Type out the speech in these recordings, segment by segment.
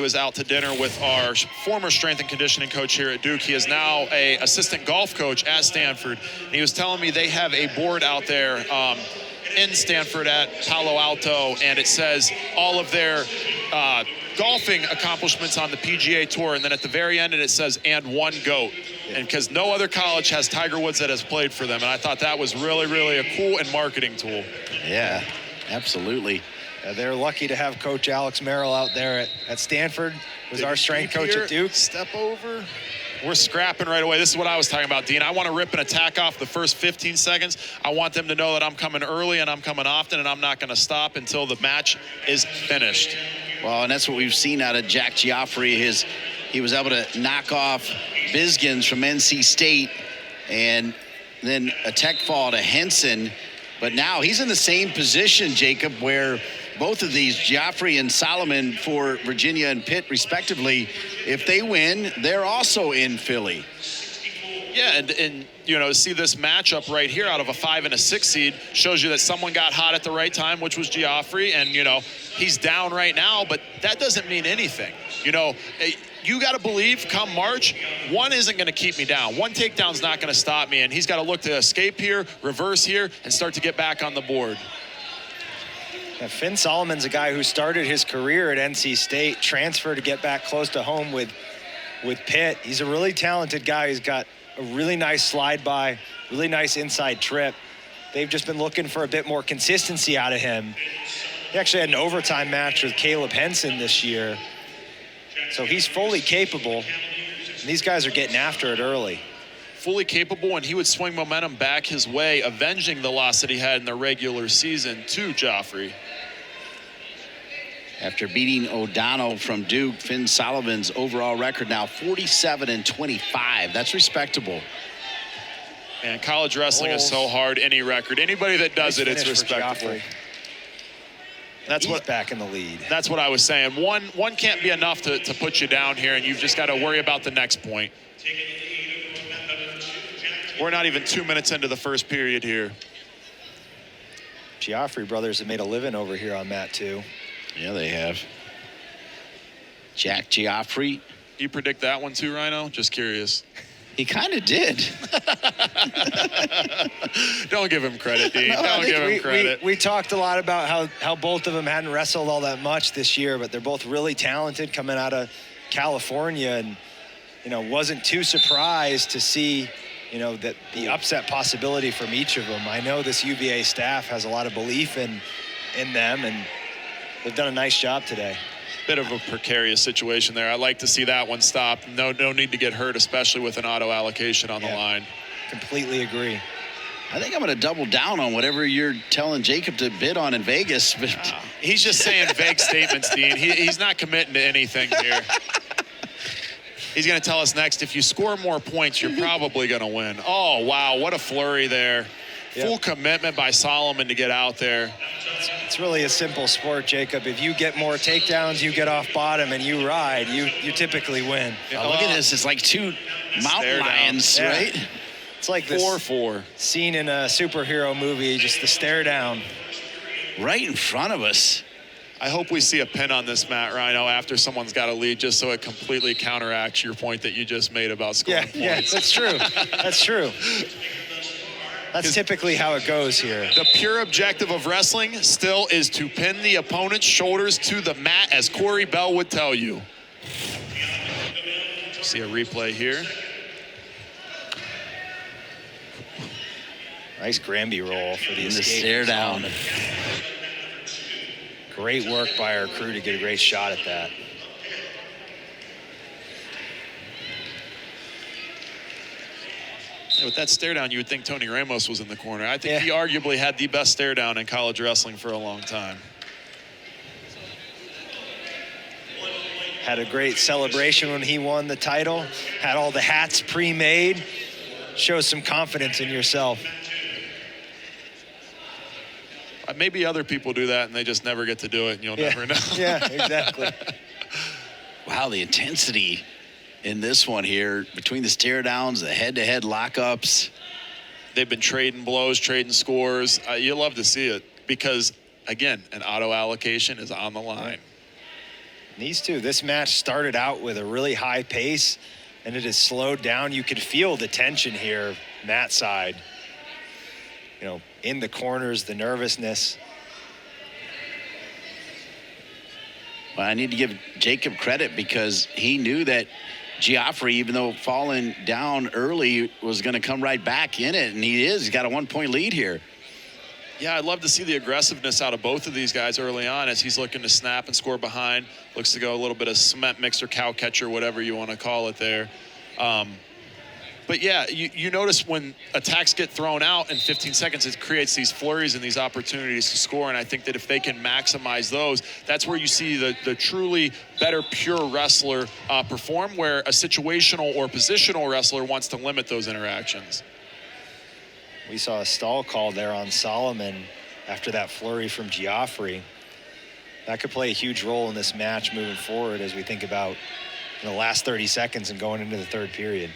was out to dinner with our former strength and conditioning coach here at Duke. He is now a assistant golf coach at Stanford. And he was telling me they have a board out there in Stanford at Palo Alto, and it says all of their golfing accomplishments on the PGA Tour, and then at the very end it says, and one GOAT. And because no other college has Tiger Woods that has played for them. And I thought that was really, really a cool and marketing tool. Yeah, absolutely. They're lucky to have Coach Alex Merrill out there at Stanford. Was our strength coach at Duke. Step over. We're scrapping right away. This is what I was talking about, Dean. I want to rip an attack off the first 15 seconds. I want them to know that I'm coming early and I'm coming often, and I'm not going to stop until the match is finished. Well, and that's what we've seen out of Jack Gioffre. He was able to knock off Bizgens from NC State, and then a tech fall to Henson. But now he's in the same position, Jacob, where both of these, Gioffre and Solomon for Virginia and Pitt respectively, if they win, they're also in Philly. Yeah, and you know, to see this matchup right here out of a 5 and a 6 seed shows you that someone got hot at the right time, which was Gioffre, and you know, he's down right now, but that doesn't mean anything. You know, you got to believe come March, one isn't going to keep me down. One takedown's not going to stop me, and he's got to look to escape here, reverse here, and start to get back on the board. Yeah, Finn Solomon's a guy who started his career at NC State, transferred to get back close to home with Pitt. He's a really talented guy. He's got a really nice slide by, really nice inside trip. They've just been looking for a bit more consistency out of him. He actually had an overtime match with Caleb Henson this year. So he's fully capable, and these guys are getting after it early. Fully capable, and he would swing momentum back his way, avenging the loss that he had in the regular season to Gioffre. After beating O'Donnell from Duke, Finn Solomon's overall record now 47-25. That's respectable. And college wrestling is so hard, any record. Anybody that does it, it's respectable. That's what back in the lead. That's what I was saying. One can't be enough to put you down here, and you've just got to worry about the next point. We're not even 2 minutes into the first period here. Gioffre brothers have made a living over here on mat 2. Yeah, they have. Jack Gioffre. You predict that one too, Rhino? Just curious. He kind of did. Don't give him credit, Dean. No, Don't give him credit. We talked a lot about how both of them hadn't wrestled all that much this year, but they're both really talented coming out of California, and you know, wasn't too surprised to see, you know, that the upset possibility from each of them. I know this UVA staff has a lot of belief in them, and they've done a nice job today. Bit of a precarious situation there. I'd like to see that one stop. No need to get hurt, especially with an auto allocation on the line. Completely agree. I think I'm going to double down on whatever you're telling Jacob to bid on in Vegas. But he's just saying vague statements, Dean. He's not committing to anything here. He's going to tell us next, if you score more points, you're probably going to win. Oh, wow, what a flurry there. Yep. Full commitment by Solomon to get out there. It's really a simple sport, Jacob. If you get more takedowns, you get off bottom, and you ride, you typically win. Oh, look at this. It's like two mountain lions, right? It's like this 4-4 scene in a superhero movie, just the stare down. Right in front of us. I hope we see a pin on this mat, Rhino, after someone's got a lead, just so it completely counteracts your point that you just made about scoring points. Yeah, that's true. That's true. That's typically how it goes here. The pure objective of wrestling still is to pin the opponent's shoulders to the mat, as Corey Bell would tell you. See a replay here. Nice Granby roll for the escape. Stare down. Great work by our crew to get a great shot at that. With that stare down, you would think Tony Ramos was in the corner. I think he arguably had the best stare down in college wrestling for a long time. Had a great celebration when he won the title. Had all the hats pre-made. Shows some confidence in yourself. Maybe other people do that and they just never get to do it, and you'll never know. Yeah, exactly. Wow, the intensity in this one here, between the stare downs, the head-to-head lockups. They've been trading blows, trading scores. You love to see it because, again, an auto allocation is on the line. These two, this match started out with a really high pace, and it has slowed down. You could feel the tension here, Matt's side. You know, in the corners, the nervousness. Well, I need to give Jacob credit because he knew that Gioffre, even though falling down early, was going to come right back in it, and he is. He's got a 1-point lead here. Yeah, I'd love to see the aggressiveness out of both of these guys early on as he's looking to snap and score behind. Looks to go a little bit of cement mixer, cow catcher, whatever you want to call it there. But yeah, you notice when attacks get thrown out in 15 seconds, it creates these flurries and these opportunities to score. And I think that if they can maximize those, that's where you see the truly better, pure wrestler perform, where a situational or positional wrestler wants to limit those interactions. We saw a stall call there on Solomon after that flurry from Gioffre. That could play a huge role in this match moving forward as we think about the last 30 seconds and going into the third period.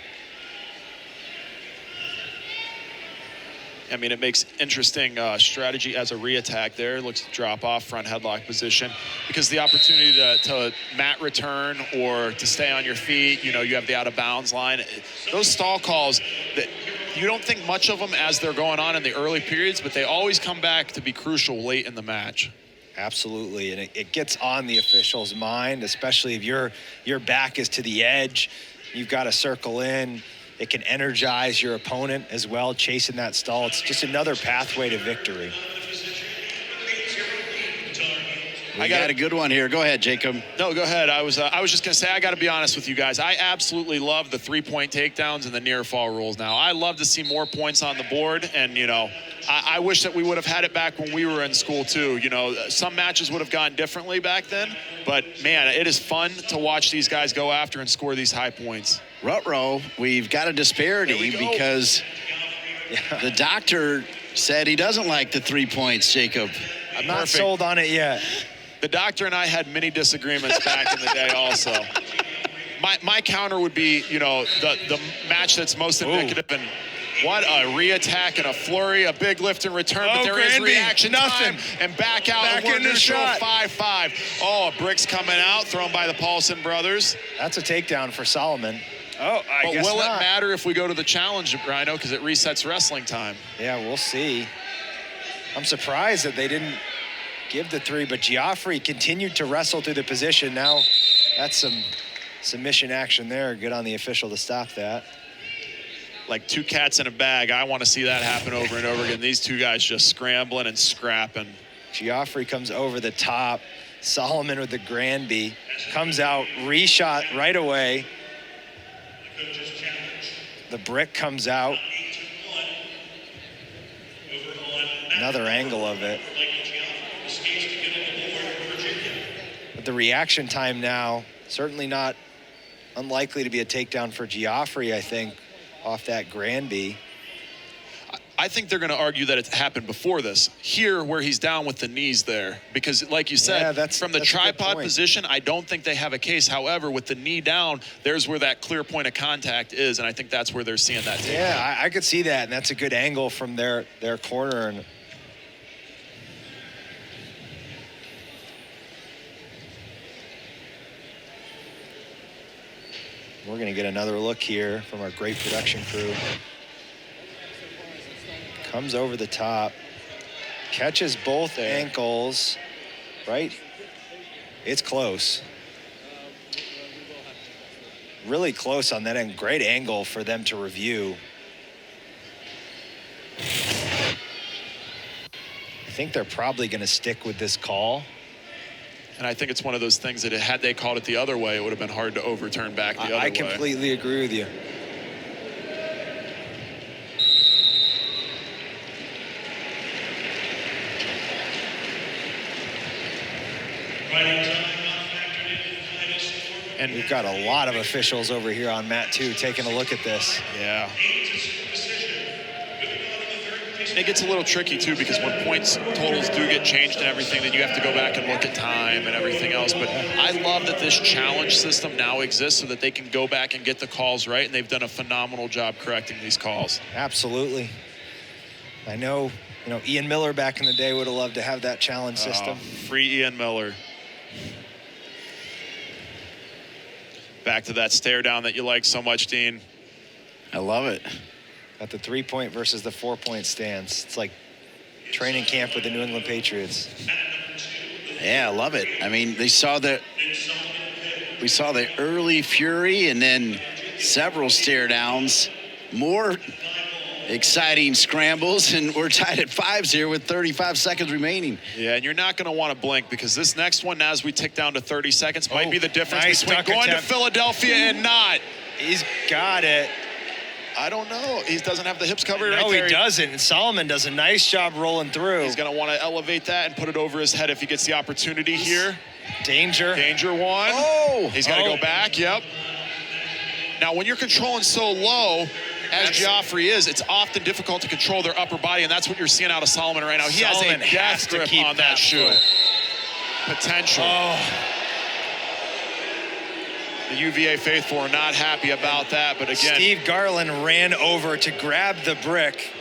I mean, it makes interesting strategy as a re-attack there. Looks to drop off front headlock position because the opportunity to mat return or to stay on your feet, you know, you have the out of bounds line. Those stall calls, that you don't think much of them as they're going on in the early periods, but they always come back to be crucial late in the match. Absolutely, and it gets on the official's mind, especially if your back is to the edge. You've got to circle in. It can energize your opponent as well, chasing that stall. It's just another pathway to victory. I got a good one here. Go ahead, Jacob. No, go ahead. I was just going to say, I got to be honest with you guys. I absolutely love the 3-point takedowns and the near fall rules now. I love to see more points on the board, and, you know, I wish that we would have had it back when we were in school, too. You know, some matches would have gone differently back then, but, man, it is fun to watch these guys go after and score these high points. Rutrow, we've got a disparity because the doctor said he doesn't like the 3 points, Jacob. I'm not sold on it yet. The doctor and I had many disagreements back in the day also. My counter would be, you know, the match that's most indicative and what a re-attack and a flurry, a big lift and return, but there is reaction time and back out and we're neutral 5-5. Oh, a brick's coming out, thrown by the Paulson brothers. That's a takedown for Solomon. Oh, I guess will not. It matter if we go to the challenge, Rhino, because it resets wrestling time? Yeah, we'll see. I'm surprised that they didn't give the 3, but Gioffre continued to wrestle through the position. Now that's some submission action there. Good on the official to stop that. Like 2 cats in a bag. I want to see that happen over and over again. These 2 guys just scrambling and scrapping. Gioffre comes over the top. Solomon with the Granby. Comes out, reshot right away. The brick comes out. Another angle of it. But the reaction time now, certainly not unlikely to be a takedown for Gioffre, I think, off that Granby. I think they're going to argue that it happened before this. Here, where he's down with the knees there. Because, like you said, from the tripod position, I don't think they have a case. However, with the knee down, there's where that clear point of contact is, and I think that's where they're seeing that takedown. Yeah, I could see that, and that's a good angle from their corner. And we're going to get another look here from our great production crew. Comes over the top, catches both ankles, right? It's close. Really close on that end. Great angle for them to review. I think they're probably going to stick with this call. And I think it's one of those things that had they called it the other way, it would have been hard to overturn back the other way. I completely agree with you. And we've got a lot of officials over here on mat 2 taking a look at this. Yeah. It gets a little tricky, too, because when points totals do get changed and everything, then you have to go back and look at time and everything else. But I love that this challenge system now exists so that they can go back and get the calls right, and they've done a phenomenal job correcting these calls. Absolutely. I know, Ian Miller back in the day would have loved to have that challenge system. Free Ian Miller. Back to that stare down that you like so much, Dean. I love it. At the 3-point versus the 4-point stance. It's like training camp with the New England Patriots. Yeah, I love it. I mean, we saw the early fury and then several stare downs, more exciting scrambles, and we're tied at 5s here with 35 seconds remaining. Yeah, and you're not going to want to blink because this next one, as we tick down to 30 seconds, might be the difference nice between going to Philadelphia and not. He's got it. I don't know. He doesn't have the hips covered right No, there. he doesn't. And Solomon does a nice job rolling through. He's going to want to elevate that and put it over his head if he gets the opportunity here. Danger. Danger one. Oh! He's got to go back. Yep. Now, when you're controlling so low, as Gioffre is, it's often difficult to control their upper body, and that's what you're seeing out of Solomon right now. He Solomon has a death grip on that shoe. Potential. Oh. The UVA faithful are not happy about that, but again, Steve Garland ran over to grab the brick.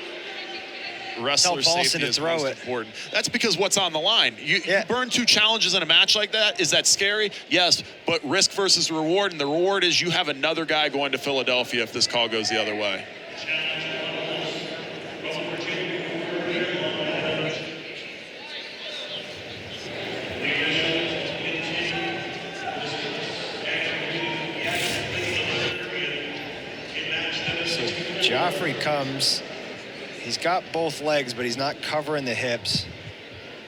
Wrestler safety is most important. That's because what's on the line. You burn 2 challenges in a match like that. Is that scary? Yes, but risk versus reward, and the reward is you have another guy going to Philadelphia if this call goes the other way. Gioffre comes. He's got both legs, but he's not covering the hips.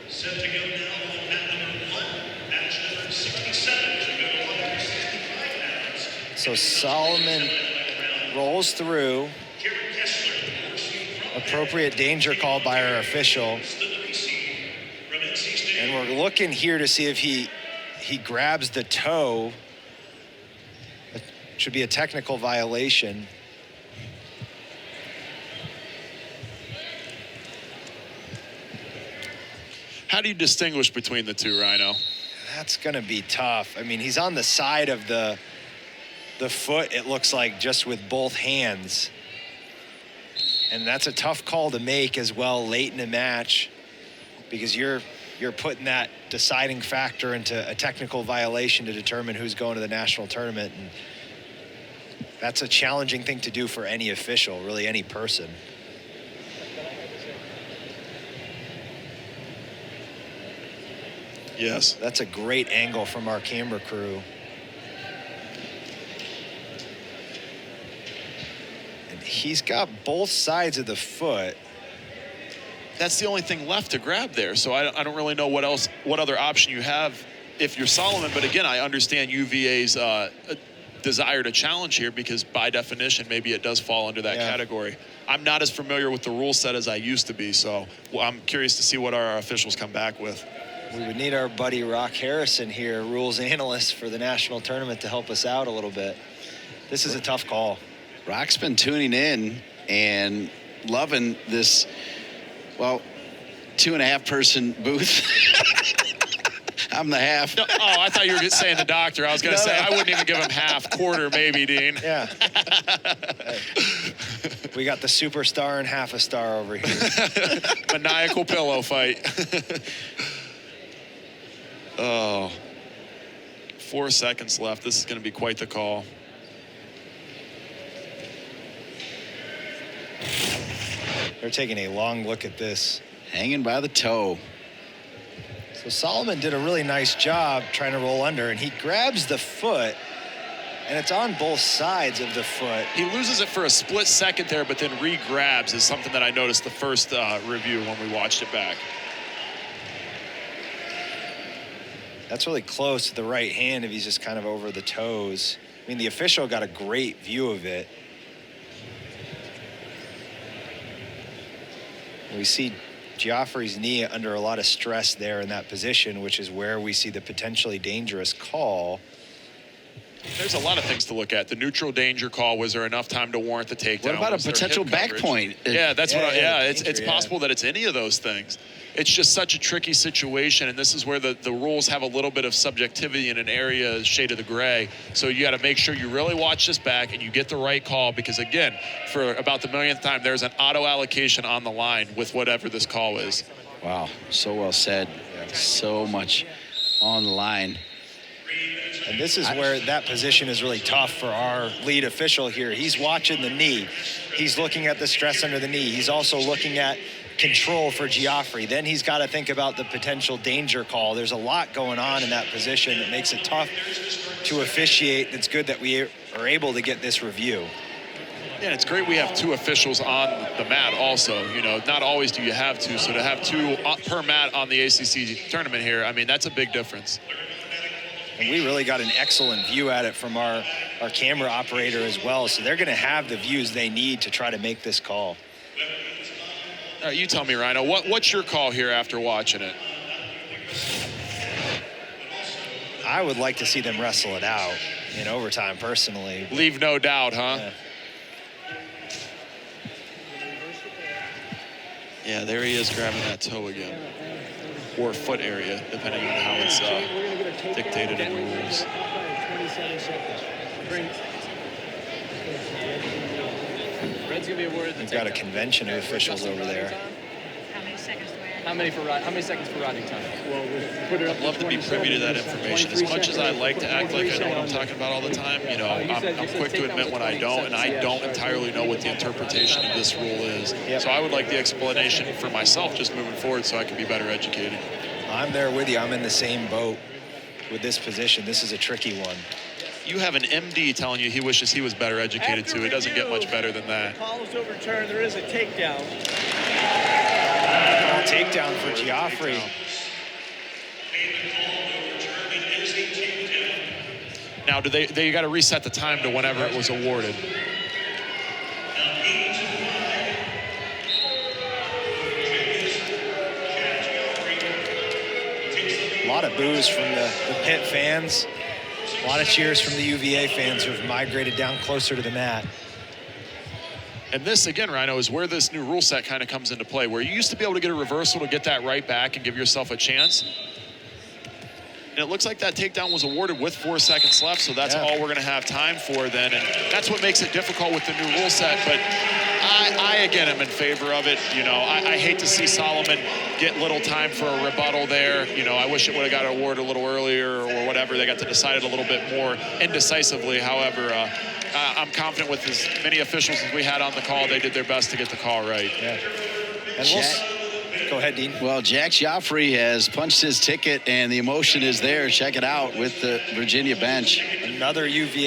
Set to go now on mat number 1, match number 67 to go to 165 pounds. So Solomon rolls through. Appropriate danger call by our official. And we're looking here to see if he grabs the toe. It should be a technical violation. How do you distinguish between the two, Rhino? That's going to be tough. I mean, he's on the side of the foot, it looks like, just with both hands. And that's a tough call to make as well late in the match, because you're putting that deciding factor into a technical violation to determine who's going to the national tournament. And that's a challenging thing to do for any official, really any person. Yes. That's a great angle from our camera crew. And he's got both sides of the foot. That's the only thing left to grab there. So I don't really know what other option you have if you're Solomon. But again, I understand UVA's desire to challenge here because by definition, maybe it does fall under that category. I'm not as familiar with the rule set as I used to be. So I'm curious to see what our officials come back with. We would need our buddy Rock Harrison here, rules analyst for the national tournament, to help us out a little bit. This is a tough call. Rock's been tuning in and loving this, well, 2.5 person booth. I'm the half. No, oh, I thought you were saying the doctor. I was going to say, I wouldn't even give him half, quarter maybe, Dean. Yeah. Hey. We got the superstar and half a star over here. Maniacal pillow fight. Oh, 4 seconds left. This is going to be quite the call. They're taking a long look at this. Hanging by the toe. So Solomon did a really nice job trying to roll under, and he grabs the foot, and it's on both sides of the foot. He loses it for a split second there, but then re-grabs is something that I noticed the first review when we watched it back. That's really close to the right hand if he's just kind of over the toes. I mean, the official got a great view of it. We see Gioffre's knee under a lot of stress there in that position, which is where we see the potentially dangerous call. There's a lot of things to look at. The neutral danger call, was there enough time to warrant the takedown? What about a potential back point? Yeah, that's it's possible that it's any of those things. It's just such a tricky situation, and this is where the rules have a little bit of subjectivity in an area shade of the gray. So you got to make sure you really watch this back and you get the right call, because again, for about the millionth time, there's an auto allocation on the line with whatever this call is. Wow, so well said. So much on the line. And this is where that position is really tough for our lead official here. He's watching the knee. He's looking at the stress under the knee. He's also looking at control for Gioffre. Then he's got to think about the potential danger call. There's a lot going on in that position. It makes it tough to officiate. It's good that we are able to get this review. Yeah, it's great we have 2 officials on the mat also. You know, not always do you have 2, so to have 2 per mat on the ACC tournament here, I mean, that's a big difference. And we really got an excellent view at it from our camera operator as well. So they're going to have the views they need to try to make this call. All right, you tell me, Rhino, what's your call here after watching it? I would like to see them wrestle it out in overtime, personally. Leave no doubt, huh? Yeah. Yeah, there he is grabbing that toe again. Or foot area, depending on how it's dictated in the rules. 27 seconds. Red's gonna be awarded the We've got a takedown. convention of officials over there. How many seconds do I have? How many seconds for riding time? Well, we'll put it up I'd love to be privy to that information. As much as I like to act like I know what I'm talking about all the time, you know, I'm quick to admit when I don't, and I don't entirely know what the interpretation of this rule is. Yep. So I would like the explanation for myself just moving forward so I can be better educated. I'm there with you. I'm in the same boat with this position. This is a tricky one. You have an MD telling you he wishes he was better educated too. It doesn't get much better than that. Call is overturned. There is a takedown. Takedown for Gioffre. Now, do they got to reset the time to whenever it was awarded? A lot of boos from the Pitt fans. A lot of cheers from the UVA fans who have migrated down closer to the mat. And this, again, Rhino, is where this new rule set kind of comes into play, where you used to be able to get a reversal to get that right back and give yourself a chance. And it looks like that takedown was awarded with 4 seconds left, so that's all we're going to have time for then. And that's what makes it difficult with the new rule set. But I again, am in favor of it. You know, I hate to see Solomon get little time for a rebuttal there. You know, I wish it would have got awarded a little earlier or whatever. They got to decide it a little bit more indecisively. However, I'm confident with as many officials as we had on the call, they did their best to get the call right. Yeah. And go ahead, Dean. Well, Jack Gioffre has punched his ticket, and the emotion is there. Check it out with the Virginia bench. Another UVA